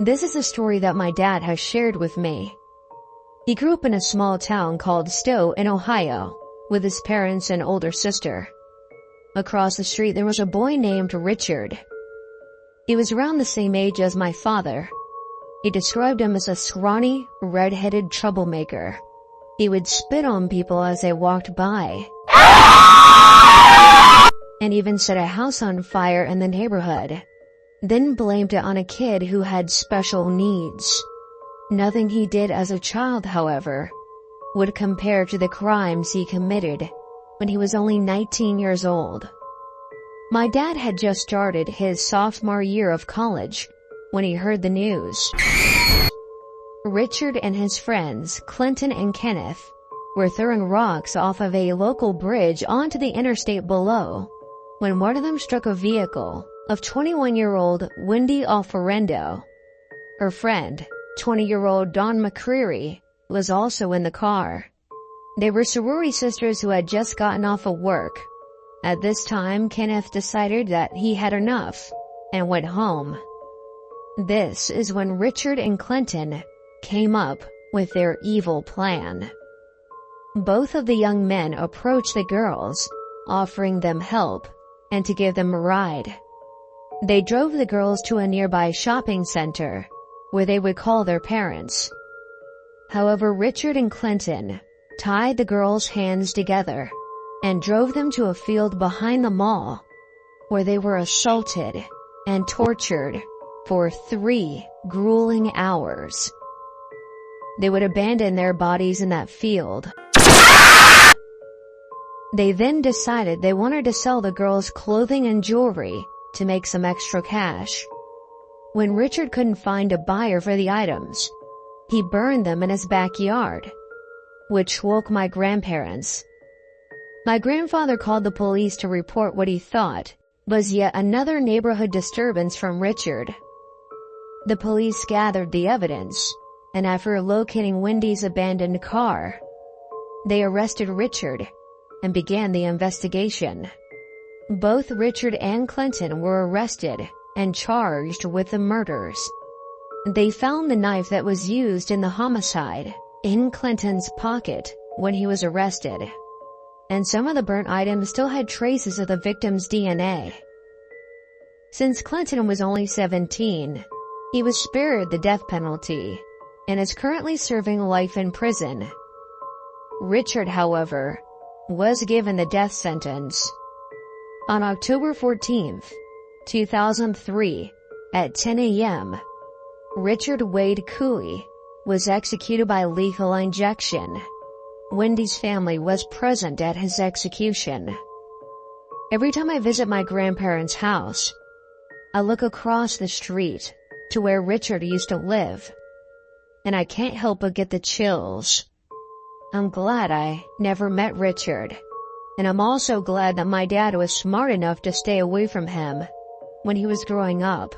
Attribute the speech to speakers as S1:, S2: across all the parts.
S1: This is a story that my dad has shared with me. He grew up in a small town called Stowe in Ohio, with his parents and older sister. Across the street there was a boy named Richard. He was around the same age as my father. He described him as a scrawny, red-headed troublemaker. He would spit on people as they walked by, and even set a house on fire in the neighborhood, then blamed it on a kid who had special needs. Nothing he did as a child, however, would compare to the crimes he committed when he was only 19 years old. My dad had just started his sophomore year of college when he heard the news. Richard and his friends, Clinton and Kenneth, were throwing rocks off of a local bridge onto the interstate below when one of them struck a vehicle of 21-year-old Wendy Alferendo. Her friend, 20-year-old Dawn McCreary, was also in the car. They were sorority sisters who had just gotten off of work. At this time, Kenneth decided that he had enough and went home. This is when Richard and Clinton came up with their evil plan. Both of the young men approached the girls, offering them help and to give them a ride. They drove the girls to a nearby shopping center where they would call their parents. However, Richard and Clinton tied the girls' hands together and drove them to a field behind the mall where they were assaulted and tortured for 3 grueling hours. They would abandon their bodies in that field. They then decided they wanted to sell the girls' clothing and jewelry to make some extra cash. When Richard couldn't find a buyer for the items, he burned them in his backyard, which woke my grandparents. My grandfather called the police to report what he thought was yet another neighborhood disturbance from Richard. The police gathered the evidence, and after locating Wendy's abandoned car, they arrested Richard and began the investigation. Both Richard and Clinton were arrested and charged with the murders. They found the knife that was used in the homicide in Clinton's pocket when he was arrested, and some of the burnt items still had traces of the victim's DNA. Since Clinton was only 17, he was spared the death penalty and is currently serving life in prison. Richard, however, was given the death sentence. On October 14th, 2003, at 10 a.m., Richard Wade Cooley was executed by lethal injection. Wendy's family was present at his execution. Every time I visit my grandparents' house, I look across the street to where Richard used to live, and I can't help but get the chills. I'm glad I never met Richard, and I'm also glad that my dad was smart enough to stay away from him when he was growing up.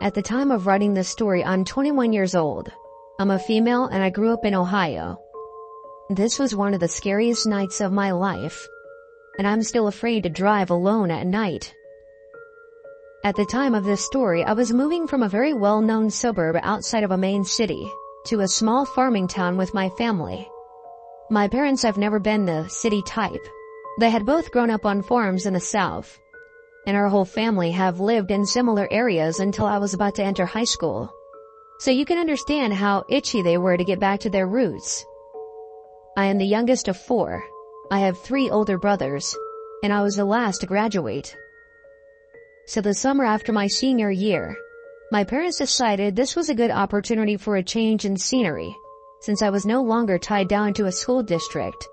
S1: At the time of writing this story, I'm 21 years old. I'm a female and I grew up in Ohio. This was one of the scariest nights of my life, and I'm still afraid to drive alone at night. At the time of this story, I was moving from a very well-known suburb outside of a main city to a small farming town with my family. My parents have never been the city type. They had both grown up on farms in the South, and our whole family have lived in similar areas until I was about to enter high school. So you can understand how itchy they were to get back to their roots. I am the youngest of 4. I have 3 older brothers, and I was the last to graduate. So the summer after my senior year, my parents decided this was a good opportunity for a change in scenery, since I was no longer tied down to a school district.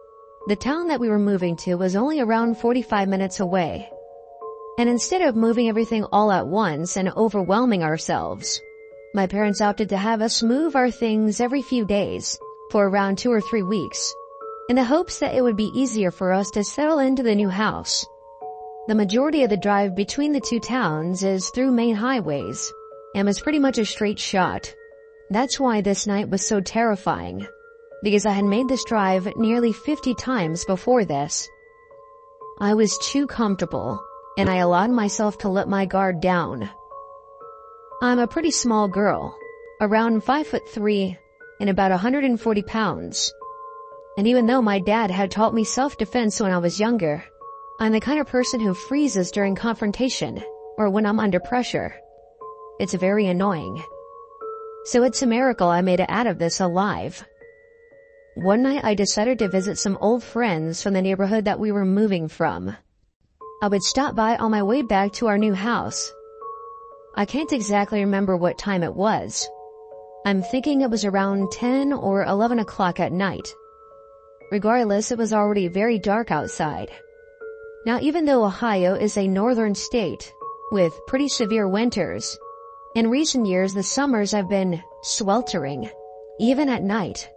S1: The town that we were moving to was only around 45 minutes away. And instead of moving everything all at once and overwhelming ourselves, my parents opted to have us move our things every few days for around 2 or 3 weeks, in the hopes that it would be easier for us to settle into the new house. The majority of the drive between the 2 towns is through main highways, and was pretty much a straight shot. That's why this night was so terrifying. because I had made this drive nearly 50 times before this. I was too comfortable, and I allowed myself to let my guard down. I'm a pretty small girl, around 5'3" and about 140 pounds. And even though my dad had taught me self-defense when I was younger, I'm the kind of person who freezes during confrontation or when I'm under pressure. It's very annoying. So it's a miracle I made it out of this alive. One night I decided to visit some old friends from the neighborhood that we were moving from. I would stop by on my way back to our new house. I can't exactly remember what time it was. I'm thinking it was around 10 or 11 o'clock at night. Regardless, it was already very dark outside. Now, even though Ohio is a northern state with pretty severe winters, in recent years the summers have been sweltering, even at night.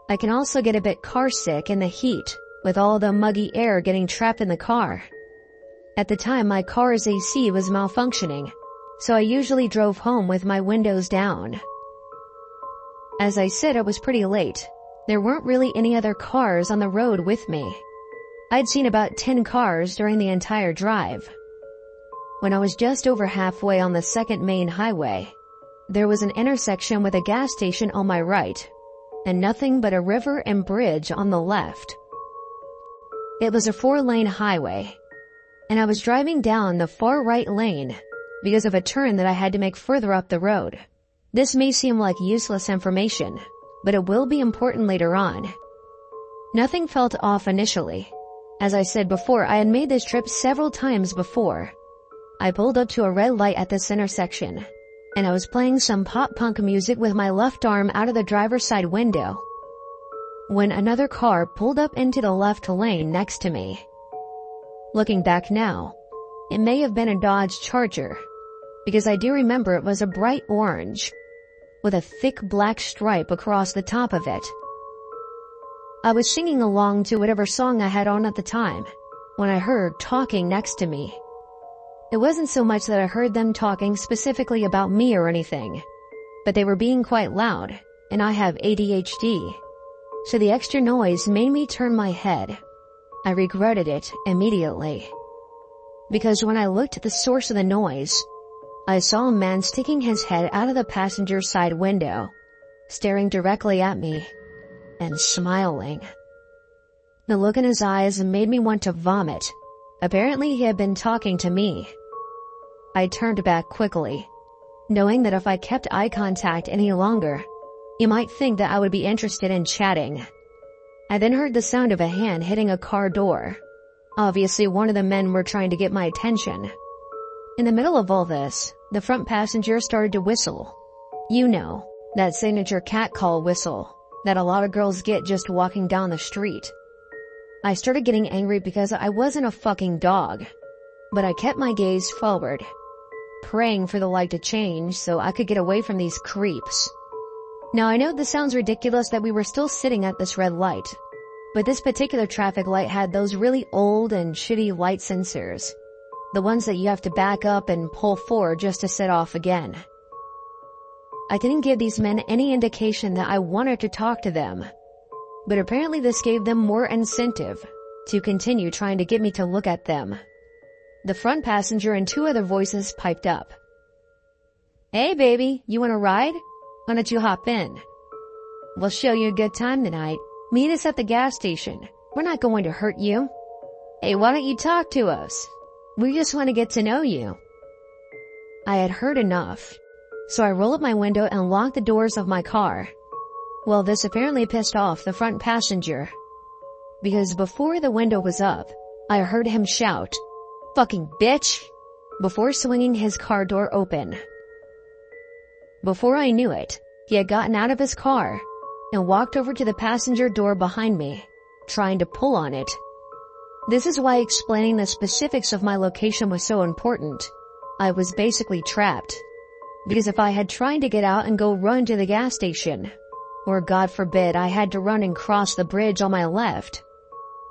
S1: I can also get a bit car sick in the heat with all the muggy air getting trapped in the car. At the time, my car's AC was malfunctioning, so I usually drove home with my windows down. As I said, it was pretty late. There weren't really any other cars on the road with me. I'd seen about 10 cars during the entire drive. When I was just over halfway on the second main highway, there was an intersection with a gas station on my right, and nothing but a river and bridge on the left. It was a 4-lane highway, and I was driving down the far right lane because of a turn that I had to make further up the road. This may seem like useless information, but it will be important later on. Nothing felt off initially. As I said before, I had made this trip several times before. I pulled up to a red light at this intersection, and I was playing some pop-punk music with my left arm out of the driver's side window, when another car pulled up into the left lane next to me. Looking back now, it may have been a Dodge Charger, because I do remember it was a bright orange, with a thick black stripe across the top of it. I was singing along to whatever song I had on at the time, when I heard talking next to me. It wasn't so much that I heard them talking specifically about me or anything, but they were being quite loud, and I have ADHD, so the extra noise made me turn my head. I regretted it immediately, because when I looked at the source of the noise, I saw a man sticking his head out of the passenger side window, staring directly at me, and smiling. The look in his eyes made me want to vomit. Apparently he had been talking to me. I turned back quickly, knowing that if I kept eye contact any longer, he might think that I would be interested in chatting. I then heard the sound of a hand hitting a car door. Obviously, one of the men were trying to get my attention. In the middle of all this, the front passenger started to whistle. You know, that signature cat call whistle that a lot of girls get just walking down the street. I started getting angry because I wasn't a fucking dog, but I kept my gaze forward, praying for the light to change so I could get away from these creeps. Now I know this sounds ridiculous that we were still sitting at this red light, but this particular traffic light had those really old and shitty light sensors, the ones that you have to back up and pull forward just to set off again. I didn't give these men any indication that I wanted to talk to them, but apparently this gave them more incentive to continue trying to get me to look at them. The front passenger and 2 other voices piped up. Hey baby, you want a ride? Why don't you hop in? We'll show you a good time tonight. Meet us at the gas station. We're not going to hurt you. Hey, why don't you talk to us? We just want to get to know you. I had heard enough, so I rolled up my window and locked the doors of my car. Well, this apparently pissed off the front passenger, because before the window was up, I heard him shout, "Fucking bitch!" before swinging his car door open. Before I knew it, he had gotten out of his car and walked over to the passenger door behind me, trying to pull on it. This is why explaining the specifics of my location was so important. I was basically trapped, because if I had tried to get out and go run to the gas station, or God forbid I had to run and cross the bridge on my left,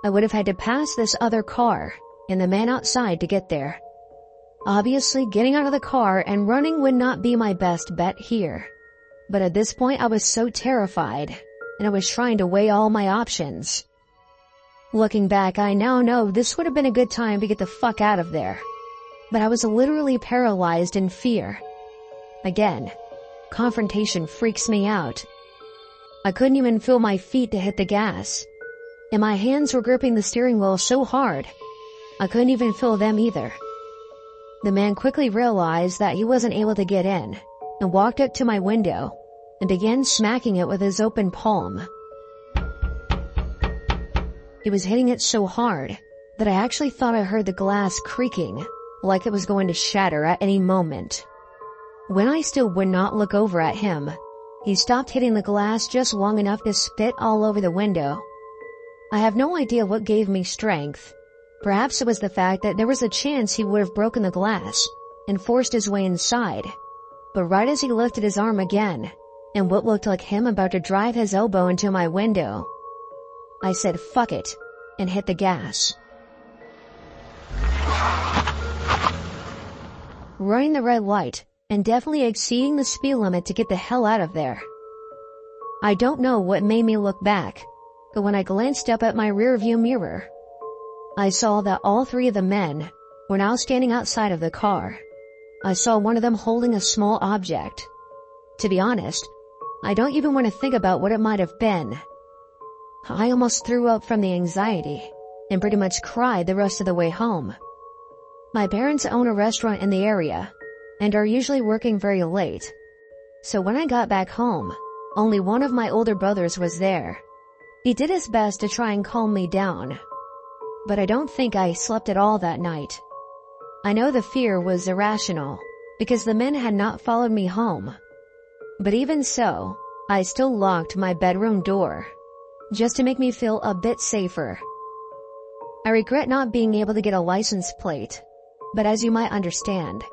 S1: I would have had to pass this other car and the man outside to get there. Obviously, getting out of the car and running would not be my best bet here. But at this point, I was so terrified and I was trying to weigh all my options. Looking back, I now know this would have been a good time to get the fuck out of there. But I was literally paralyzed in fear. Again, confrontation freaks me out. I couldn't even feel my feet to hit the gas, and my hands were gripping the steering wheel so hard, I couldn't even feel them either. The man quickly realized that he wasn't able to get in, and walked up to my window, and began smacking it with his open palm. He was hitting it so hard that I actually thought I heard the glass creaking, like it was going to shatter at any moment. When I still would not look over at him, he stopped hitting the glass just long enough to spit all over the window. I have no idea what gave me strength. Perhaps it was the fact that there was a chance he would have broken the glass and forced his way inside. But right as he lifted his arm again, and what looked like him about to drive his elbow into my window, I said fuck it and hit the gas. Running the red light and definitely exceeding the speed limit to get the hell out of there. I don't know what made me look back, but when I glanced up at my rearview mirror, I saw that all three of the men were now standing outside of the car. I saw one of them holding a small object. To be honest, I don't even want to think about what it might have been. I almost threw up from the anxiety and pretty much cried the rest of the way home. My parents own a restaurant in the area and are usually working very late. So when I got back home, only one of my older brothers was there. He did his best to try and calm me down, but I don't think I slept at all that night. I know the fear was irrational because the men had not followed me home. But even so, I still locked my bedroom door, just to make me feel a bit safer. I regret not being able to get a license plate, but as you might understand,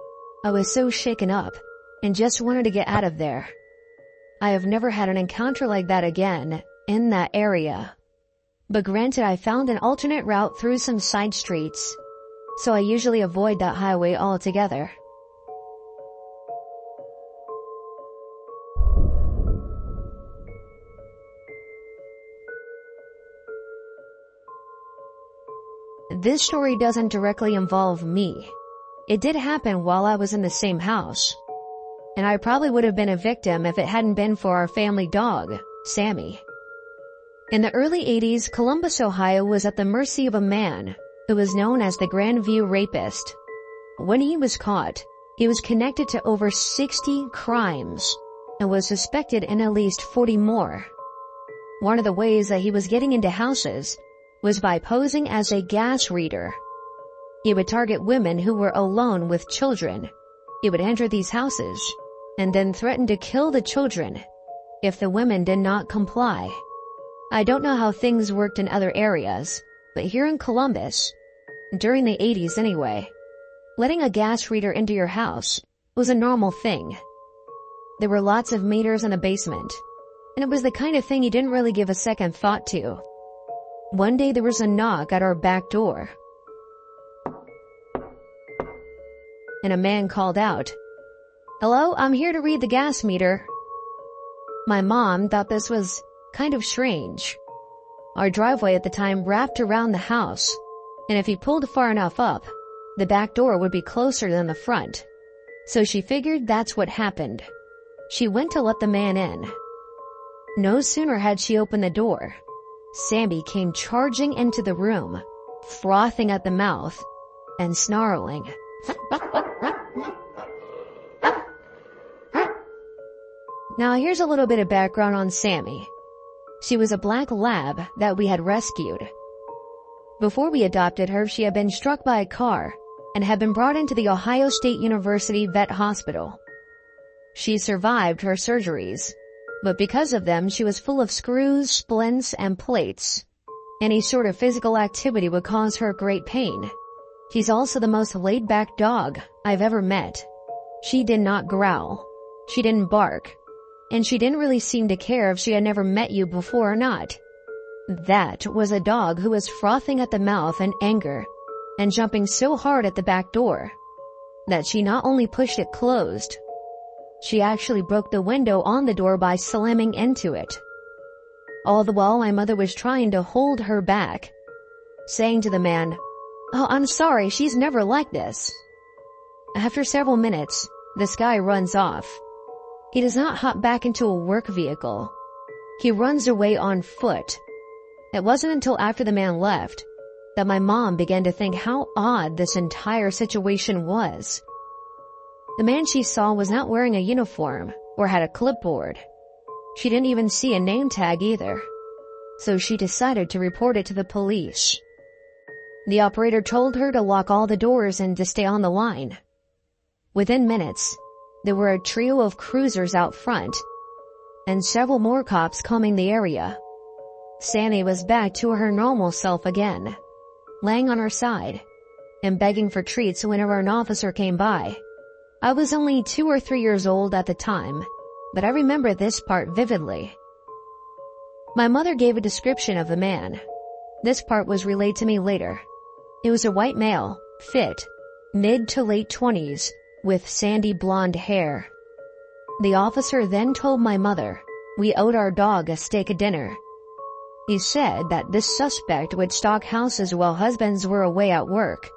S1: I was so shaken up and just wanted to get out of there. I have never had an encounter like that again in that area. But granted, I found an alternate route through some side streets, so I usually avoid that highway altogether. This story doesn't directly involve me. It did happen while I was in the same house, and I probably would have been a victim if it hadn't been for our family dog, Sammy. In the early 80s, Columbus, Ohio was at the mercy of a man who was known as the Grandview Rapist. When he was caught, he was connected to over 60 crimes and was suspected in at least 40 more. One of the ways that he was getting into houses was by posing as a gas reader. He would target women who were alone with children. He would enter these houses and then threaten to kill the children if the women did not comply. I don't know how things worked in other areas, but here in Columbus, during the 80s anyway, letting a gas reader into your house was a normal thing. There were lots of meters in the basement, and it was the kind of thing you didn't really give a second thought to. One day there was a knock at our back door, and a man called out, "Hello, I'm here to read the gas meter." My mom thought this was kind of strange. Our driveway at the time wrapped around the house, and if you pulled far enough up, the back door would be closer than the front. So she figured that's what happened. She went to let the man in. No sooner had she opened the door, Sammy came charging into the room, frothing at the mouth and snarling. Now here's a little bit of background on Sammy. She was a black lab that we had rescued. Before we adopted her, she had been struck by a car and had been brought into the Ohio State University Vet Hospital. She survived her surgeries, but because of them, she was full of screws, splints, and plates. Any sort of physical activity would cause her great pain. She's also the most laid-back dog I've ever met. She did not growl. She didn't bark. And she didn't really seem to care if she had never met you before or not. That was a dog who was frothing at the mouth in anger and jumping so hard at the back door that she not only pushed it closed, she actually broke the window on the door by slamming into it. All the while my mother was trying to hold her back, saying to the man, "Oh, I'm sorry, she's never like this." After several minutes, this guy runs off. He does not hop back into a work vehicle. He runs away on foot. It wasn't until after the man left that my mom began to think how odd this entire situation was. The man she saw was not wearing a uniform or had a clipboard. She didn't even see a name tag either. So she decided to report it to the police. The operator told her to lock all the doors and to stay on the line. Within minutes, there were a trio of cruisers out front and several more cops combing the area. Sandy was back to her normal self again, laying on her side and begging for treats whenever an officer came by. I was only 2 or 3 years old at the time, but I remember this part vividly. My mother gave a description of the man. This part was relayed to me later. It was a white male, fit, mid to late 20s, with sandy blonde hair. The officer then told my mother we owed our dog a steak at dinner. He said that this suspect would stalk houses while husbands were away at work.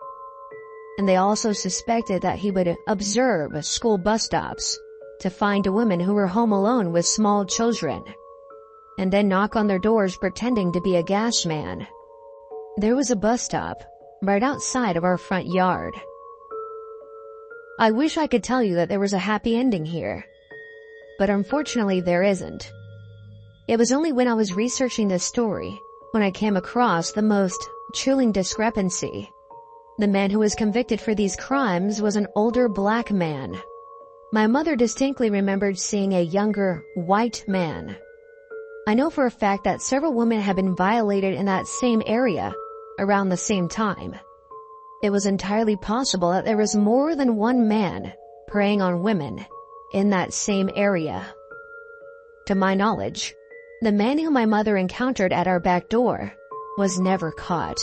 S1: And they also suspected that he would observe school bus stops to find women who were home alone with small children, and then knock on their doors pretending to be a gas man. There was a bus stop right outside of our front yard. I wish I could tell you that there was a happy ending here, but unfortunately there isn't. It was only when I was researching this story when I came across the most chilling discrepancy. The man who was convicted for these crimes was an older black man. My mother distinctly remembered seeing a younger white man. I know for a fact that several women had been violated in that same area around the same time. It was entirely possible that there was more than one man preying on women in that same area. To my knowledge, the man who my mother encountered at our back door was never caught.